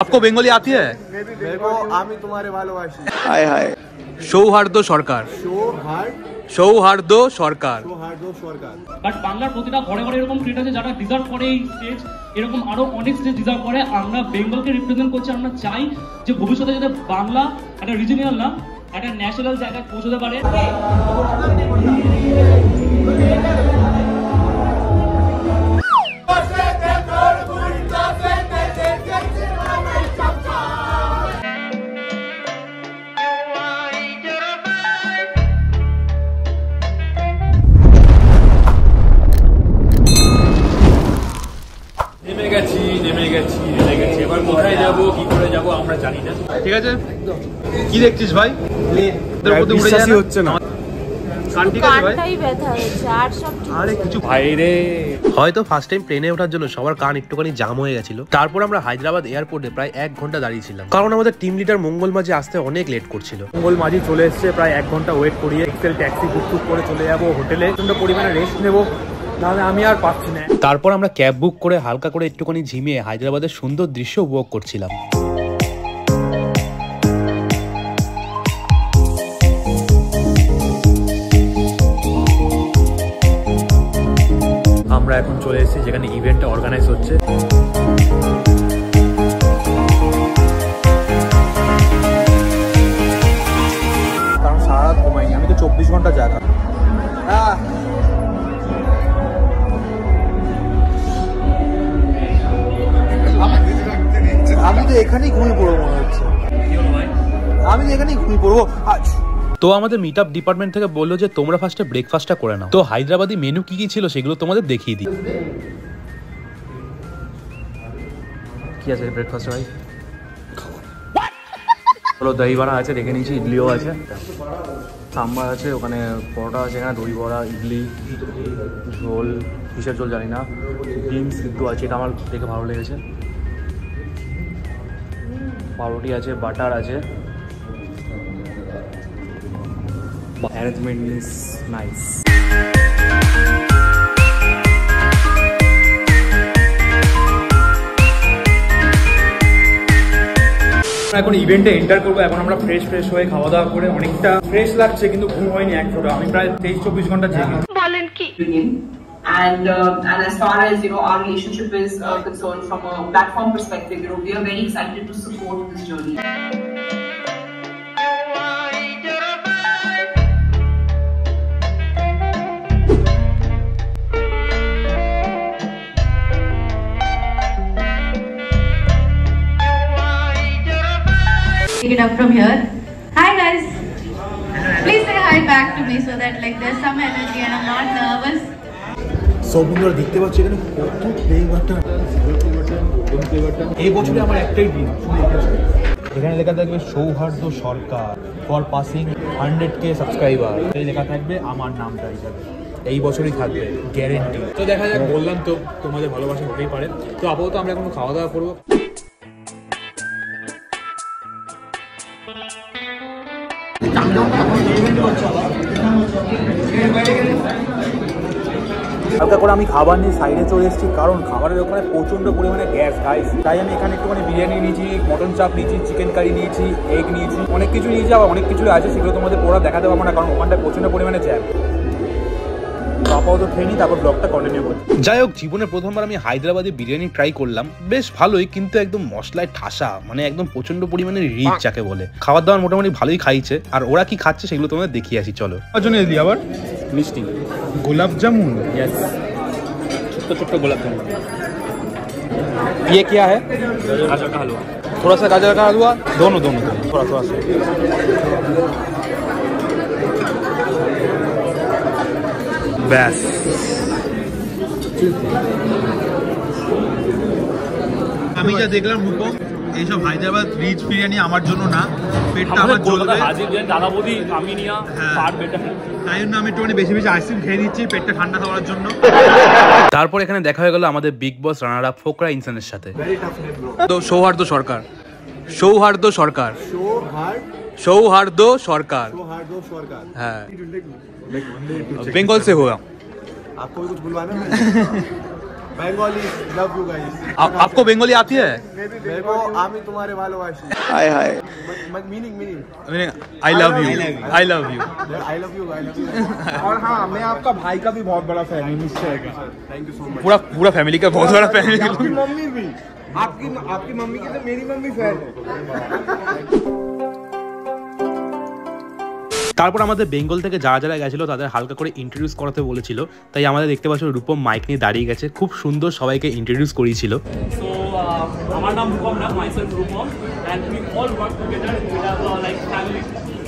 आपको बंगाली आती है? मेरे को आमी तुम्हारे ভালোবাসি। हाय हाय। সৌহার্দ্য সরকার। সৌহার্দ্য সরকার। বাট বাংলার প্রতিটা ঘরে ঘরে এরকম ক্রিয়েট আছে যারা ডিজার্ভ করে এই স্টেজ, এরকম আরো অনেক স্টেজ ডিজার্ভ করে। আমরা বেঙ্গলকে রিপ্রেজেন্ট করছি। আমরা চাই যে ভবিষ্যতে যাতে বাংলা একটা রিজিওনাল না একটা ন্যাশনাল জায়গায় পৌঁছতে পারে। এবার কোথায় যাবো কি করে যাবো আমরা জানি না। ঠিক আছে, কি দেখছিস ভাই? বিশ্বাসই হচ্ছে না। হয়তো ফার্স্ট টাইম প্লেনে ওঠার জন্য সবার কান একটুখানি জাম হয়ে গেছিল। তারপর আমরা হায়দ্রাবাদ এয়ারপোর্টে প্রায় 1 ঘন্টা দাঁড়িয়েছিলাম, কারণ আমাদের টিম লিডার মঙ্গল মাঝি আসতে অনেক লেট করছিল। মঙ্গল মাঝি চলে এসছে, প্রায় 1 ঘন্টা ওয়েট করিয়ে এক্সেল ট্যাক্সি বুক করে চলে যাবো হোটেলে, প্রচন্ড পরিমাণে রেস্ট নেবো, নাহলে আমি আর পাচ্ছি না। তারপর আমরা ক্যাব বুক করে হালকা করে একটুখানি ঝিমিয়ে হায়দ্রাবাদের সুন্দর দৃশ্য উপভোগ করছিলাম। আমরা এখন চলে এসেছি যেখানে ইভেন্টটা অর্গানাইজ হচ্ছে। কারণ সারা রাত ঘুমাইনি, আমি তো 24 ঘন্টা জাগা। আমি তো এখানেই ঘুমিয়ে পড়বো মনে হচ্ছে। আমি তো এখানেই ঘুমিয়ে পড়বো আজ। তো আমাদের মিট আপ ডিপার্টমেন্ট থেকে বললো যে তোমরা ফার্স্টে ব্রেকফাস্টটা করে নাও। তো হায়দ্রাবাদি মেনু কি কি ছিল সেগুলো তোমাদের দেখিয়ে দিই। কি আছে ব্রেকফাস্টে ভাই? হলো দই বড়া আছে, দেখে নিয়েছি, ইডলিও আছে, সাম্বার আছে, ওখানে পরোটা আছে, এখানে দই বড়া, ইডলি, ঝোল, কিসের ঝোল জানি না, ডিম সিদ্ধ আছে, এটা আমার দেখে ভালো লেগেছে, পাউরুটি আছে, বাটার আছে, অ্যারেঞ্জমেন্ট ইজ নাইস। এখন ইভেন্টে এন্টার করবো। এখন আমরা ফ্রেশ হয়ে খাওয়া দাওয়া করে, অনেকটা ফ্রেশ লাগছে কিন্তু ঘুম হয়নি এক ফোঁটা। আমি প্রায় 23-24 ঘন্টা জেগে। বলেন কি? And as far as our relationship is concerned, from a platform perspective, we are very excited to support this journey. Take it up from here. Hi guys. Please say hi back to me so that like there's some energy and I'm not nervous. সব বন্ধুরা দেখতে পাচ্ছি এখানে কত play button, এই বছরে আমার একটাই দিন, এখানে লেখা থাকবে সৌহার্দ্য সরকার ফর পাসিং 100K সাবস্ক্রাইবার। এই লেখা থাকবে আমার নামটা হিসাবে, এই বছরই থাকবে গ্যারেন্টি। তো দেখা যাক, বললাম তো তোমাদের ভালোবাসা হতেই পারে। তো আপাতত আমরা এখন খাওয়া দাওয়া করবো। হালকা করে আমি খাবার নিয়ে সাইডে চলে এসেছি, কারণ খাবারের ওখানে প্রচণ্ড পরিমাণে গ্যাস গাইস। তাই আমি এখানে একটুখানি বিরিয়ানি নিয়েছি, মটন চাপ নিয়েছি, চিকেন কারি নিয়েছি, এগ নিয়েছি, অনেক কিছু নিয়েছি, আবার অনেক কিছু আছে সেগুলো তোমাদের পড়া দেখাতে পারবো না, কারণ ওখানটায় প্রচণ্ড পরিমাণে জ্যাম। আপাতত খেয়ে নিই, তারপর ব্লগটা কন্টিনিউ করছি। যাই হোক, জীবনে প্রথমবার আমি হায়দ্রাবাদি বিরিয়ানি ট্রাই করলাম, বেশ ভালোই, কিন্তু একদম মশলায় ঠাসা, মানে একদম প্রচন্ড পরিমাণে রিচ যাকে বলে। খাবার দাবার মোটামুটি ভালোই খাইছে, আর ওরা কি খাচ্ছে সেগুলো তোমাদের দেখিয়ে আসি, চলো। জন্য দিই আবার মিষ্টি গোলাপ জামুন, यस छोटा गुलाब जामुन। ये क्या है? गाजर का हलवा, थोड़ा सा गाजर का हलवा, दोनों थोड़ा सा। ব্যাস, আমি যা দেখলাম রূপম, এইসব হায়দ্রাবাদ রিচ বিরিয়ানি আমার জন্য না, পেটটা আমার জ্বলবে। দাদা বৌদি আমি নিয়া আর বেটা, তাই জন্য আমি একটুখানি বেশি আইসক্রিম খেয়ে নিচ্ছি পেটটা ঠান্ডা খাওয়ার জন্য। তারপর এখানে দেখা হয়ে গেল আমাদের বিগ বস রানার আপ ফোকরা ইনসানের সাথে। তো সৌহার্দ্য সরকার, হ্যাঁ, বেঙ্গল से हुआ। आपको भी कुछ बुलवाना है? Bengali, love you guys. आपको बंगाली आती है? मेरे को आमी तुम्हारे भालोबासी. हाय हाय. Meaning. I love you. I love you. I love you. और हाँ, मैं आपका भाई का भी बहुत बड़ा फैन हूँ निश्चय का. Thank you so much. पूरा फैमिली का बहुत बड़ा फैन है. आपकी मम्मी भी. आपकी मम्मी की तो मेरी मम्मी फैन है. তারপর আমাদের বেঙ্গল থেকে যারা যারা গেছিল তাদের হালকা করে ইন্ট্রোডিউস করাতে বলেছিল, তাই আমাদের দেখতে পাচ্ছ রূপম মাইক নিয়ে দাঁড়িয়ে গেছে, খুব সুন্দর সবাইকে ইন্ট্রোডিউস করিয়েছিল। So আমার নাম রূপম না, myself Rupam, and we all work together. We have like family.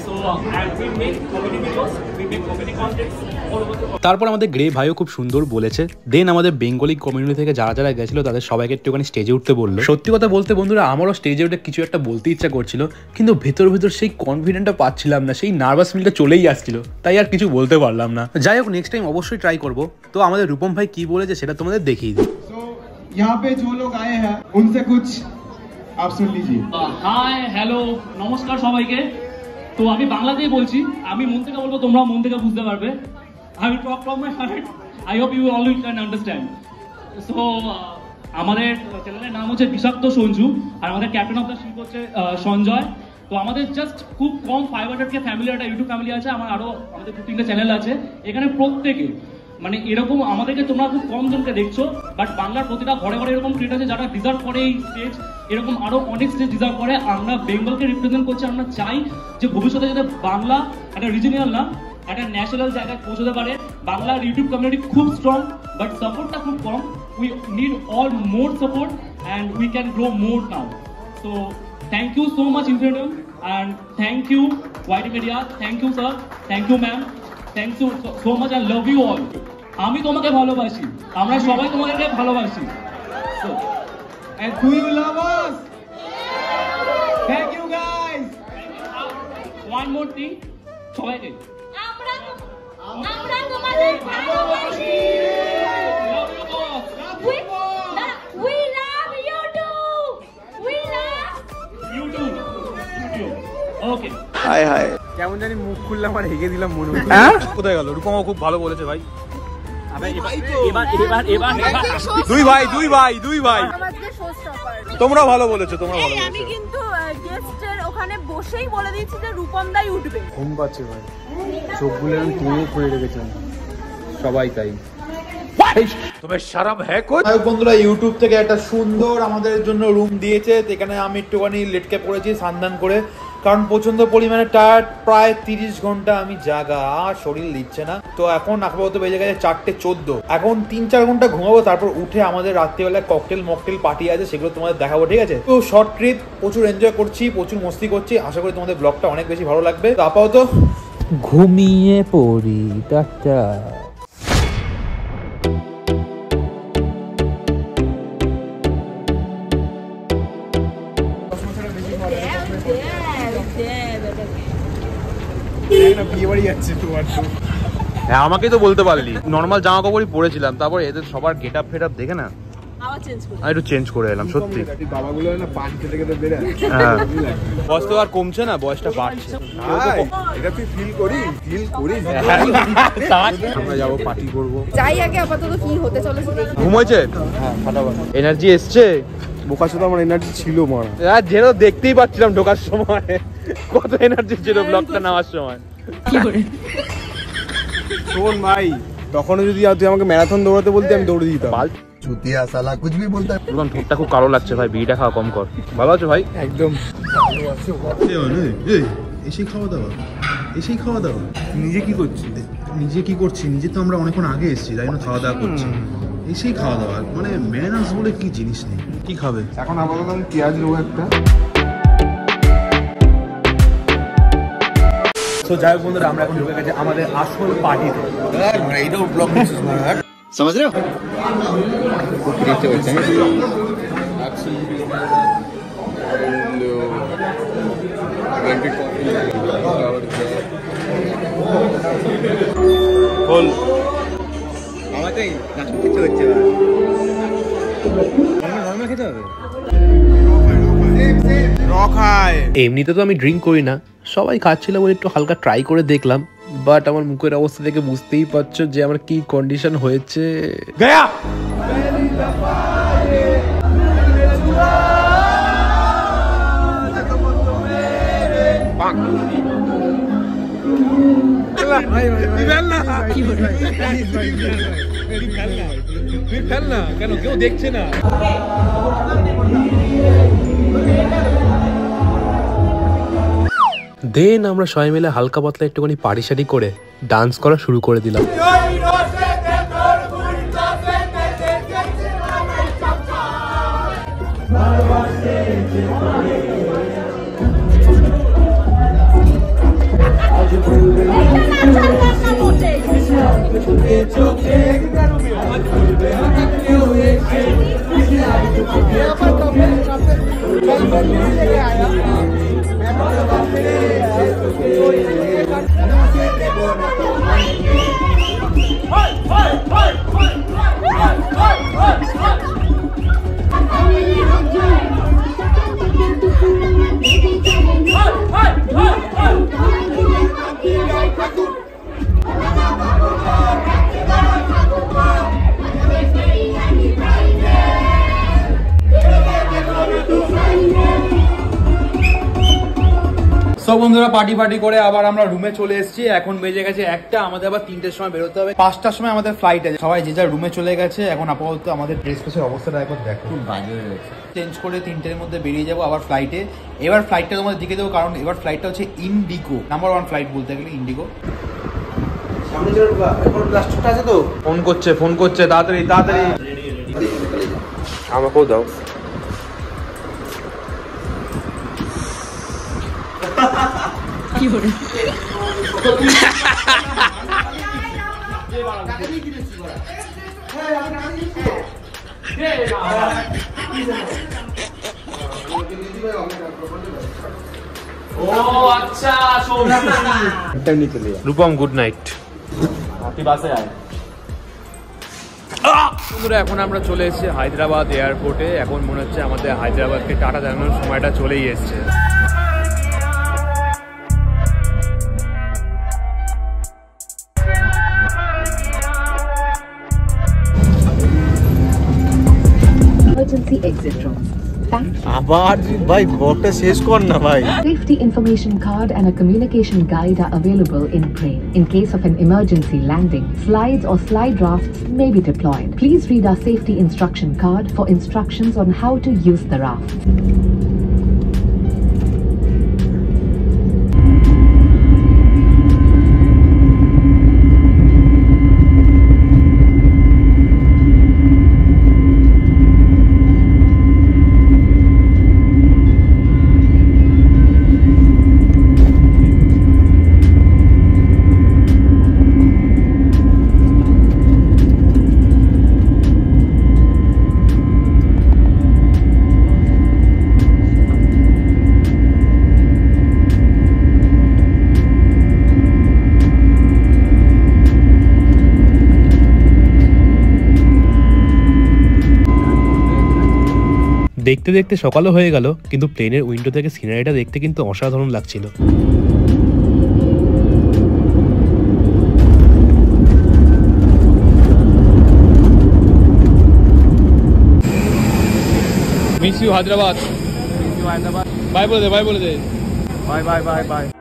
So and we make comedy videos, we make comedy content all over the world. তারপর আমাদের গ্রে ভাইও খুব সুন্দর বলেছে। দেন আমাদের বেঙ্গলি কমিউনিটি থেকে যারা যারা গেছিল তাদের সবাইকে একটুখানি স্টেজে উঠতে বললো। সত্যি কথা বলতে বন্ধুরা, আমারও স্টেজে উঠে কিছু একটা বলতে ইচ্ছা করছিল, কিন্তু ভেতর সেই কনফিডেন্টটা পাচ্ছিলাম না, সেই নার্ভাস ফিলটা চলেই আসছিল, তাই আর কিছু বলতে পারলাম না। যাই হোক, নেক্সট টাইম অবশ্যই ট্রাই করবো। তো আমাদের রূপম ভাই কি বলেছে সেটা তোমাদের দেখিয়ে দিই। यहाँ पे जो लोग आए हैं उनसे कुछ आप सुन लीजिए। হাই হ্যালো নমস্কার সবাইকে। তো আমি বাংলাতেই বলছি, আমি মন থেকে বলবো, তোমরা মন থেকে বুঝতে পারবে। I will talk from my heart. I hope you all can understand. So আমাদের চ্যানেলের নাম হচ্ছে বিষাক্ত সঞ্জু, আর আমাদের ক্যাপ্টেন অফ দ্য শিপ হচ্ছে সঞ্জয়। তো আমাদের জাস্ট খুব কম 500K ফ্যামিলি, একটা ইউটিউব ফ্যামিলি আছে, আমাদের 2-3টে চ্যানেল আছে। এখানে প্রত্যেকে মানে এরকম আমাদেরকে তোমরা খুব কম জনকে দেখছো, বাট বাংলার প্রতিটা ঘরে ঘরে এরকম ক্রিয়েট আছে যারা ডিজার্ভ করে এই স্টেজ, এরকম আরো অনেক স্টেজ ডিজার্ভ করে। আমরা বেঙ্গলকে রিপ্রেজেন্ট করছি। আমরা চাই যে ভবিষ্যতে যাতে বাংলা একটা রিজিওনাল না, একটা ন্যাশনাল জায়গায় পৌঁছতে পারে। বাংলার ইউটিউব কমিউনিটি খুব স্ট্রং, বাট সাপোর্টটা খুব কম। We need all more support and we can grow more now. So thank you so much Infinitum, and thank you YT media, thank you sir, thank you ma'am, thank you so much, I love you all. আমি তোমাকে ভালোবাসি, আমরা সবাই তোমাদেরকে ভালোবাসি। So, And do you love us? Thank you guys. one more thing, সবাইকে আমরা তোমাদের ভালোবাসি। love you boss. We love you too. We love You too. Okay. High high. কেমন জানি মুখ খুললাম আর হেগে দিলাম মনে হচ্ছে। হ্যাঁ, কোথায় গেল? রূপমও খুব ভালো বলেছে ভাই। এবার দুই ভাই তোমরা ভালো বলেছো, আমি কিন্তু গেস্টের ওখানে বসেই বলে দিচ্ছি যে রূপম দাই উঠবে। ঘুম পাচ্ছে ভাই, চোখগুলো এরকম তুমিও খুলে রেখেছেন সবাই তাই। বন্ধুরা, ইউটিউব থেকে একটা সুন্দর আমাদের জন্য রুম দিয়েছে। এখানে আমি একটুখানি লেটকে পড়েছি সান্দান করে, কারণ প্রচন্ড পরিমাণে টায়ার্ড। প্রায় 30 ঘন্টা আমি জাগা, আর শরীর দিচ্ছে না। তো এখন আপাতত বেজে গেছে 4:14। এখন 3-4 ঘন্টা ঘুমাবো, তারপর উঠে আমাদের রাত্রিবেলায় ককটেল মকটেল পার্টি আছে, সেগুলো তোমাদের দেখাবো, ঠিক আছে? তো শর্ট ট্রিপ, প্রচুর এনজয় করছি, প্রচুর মস্তি করছি। আশা করি তোমাদের ব্লগটা অনেক বেশি ভালো লাগবে। তো আপাতত ঘুমিয়ে পড়ি ডাক্তার। হ্যাঁ, আমাকেই তো বলতে পারলি। নর্মাল জামা কাপড়ই পরেছিলাম, তারপর এদের সবার গেট আপ ফেট আপ দেখে না একটু চেঞ্জ করে এলাম। সত্যি বয়স তো আর কমছে না, বয়সটা বাড়ছে। আমরা যাবো, পার্টি করবো, যাই আগে আপাতত কি হতে চলেছে দেখি। ঘুম হয়েছে? এনার্জি এসছে? বোকাচোদা আমার এনার্জি ছিল মারা। যেন দেখতেই পাচ্ছিলাম ঢোকার সময় কত এনার্জি ছিল ব্লগটা নেওয়ার সময়। শোন ভাই, তখনও যদি তুই আমাকে ম্যারাথন দৌড়াতে বলতে আমি দৌড়ে দিতাম। চুতিয়া সালা কুছ ভি বলতা है। রূপম, ঠোঁটটা খুব কালো লাগছে ভাই, বিড়িটা খাওয়া কম কর। ভালো আছো ভাই? একদম এসেই খাওয়া দাওয়া, এসেই খাওয়া দাওয়া। নিজে কি করছিস? নিজে কি করছি? নিজে তো আমরা অনেকক্ষণ আগে এসেছি, তাই না? খাওয়া দাওয়া করছি, এসেই খাওয়া দাওয়া। মানে ম্যানার্স বলে কি জিনিস নেই। কি খাবে এখন? আপাতত আমি পেঁয়াজ নেবো একটা। তো যাই হোক বন্ধুরা, আমরা এখন ঢুকে গেছি আমাদের আসল পার্টিতে। এইটাও ব্লগ করছিস না यार, समझ रहे हो? দেখতে পাচ্ছেন বল আমাকেই নাচ কিছু হচ্ছে না, নরমাল খেতে হবে। এমনিতে তো আমি ড্রিঙ্ক করি না, সবাই খাচ্ছিল বলে একটু হালকা ট্রাই করে দেখলাম, বাট আমার মুখের অবস্থা দেখে বুঝতেই পারছো যে আমার কি কন্ডিশন হয়েছে। গয়া কেন কেউ দেখছে না? দেন আমরা সবাই মিলে হালকা পাতলা একটুখানি পার্টি শাড়ি করে ডান্স করা শুরু করে দিলাম। সব বন্ধুরা পার্টি করে আবার আমরা রুমে চলে এসেছি। এখন বেজে গেছে 1টা, আমাদের আবার 3টের সময় বেরোতে হবে। 5টার সময় আমাদের ফ্লাইট আছে। সবাই যে যার রুমে চলে গেছে। এখন আপাতত আমাদের ড্রেস ফ্রেসের অবস্থাটা একবার দেখো, খুব বাজে হয়ে গেছে। চেঞ্জ করে 3টের মধ্যে বেরিয়ে যাবো আবার ফ্লাইটে। এবার ফ্লাইটটা তোমাদের দিকে দেবো, কারণ এবার ফ্লাইটটা হচ্ছে ইন্ডিগো, নাম্বার 1 ফ্লাইট বলতে গেলে ইন্ডিগো। আছে তো, ফোন করছে তাড়াতাড়ি আমাকেও দাও। Rupam good night. বন্ধুরা এখন আমরা চলে এসেছি হায়দ্রাবাদ এয়ারপোর্টে। এখন মনে হচ্ছে আমাদের হায়দ্রাবাদকে টাটা জানানোর সময়টা চলেই এসছে। Emergency exit room. আবার ভাই ঘরটা শেষ কর না ভাই। Safety information card and a communication guide are available in Braille. In case of an emergency landing, slides or slide rafts may be deployed. Please read our safety instruction card for instructions on how to use the raft. দেখতে দেখতে সকালও হয়ে গেল, কিন্তু প্লেনের window থেকে সিনারিটা দেখতে কিন্তু অসাধারণ লাগছিল। Miss you Hyderabad. বাই বলে দে, বাই বলে দে। Bye bye bye by.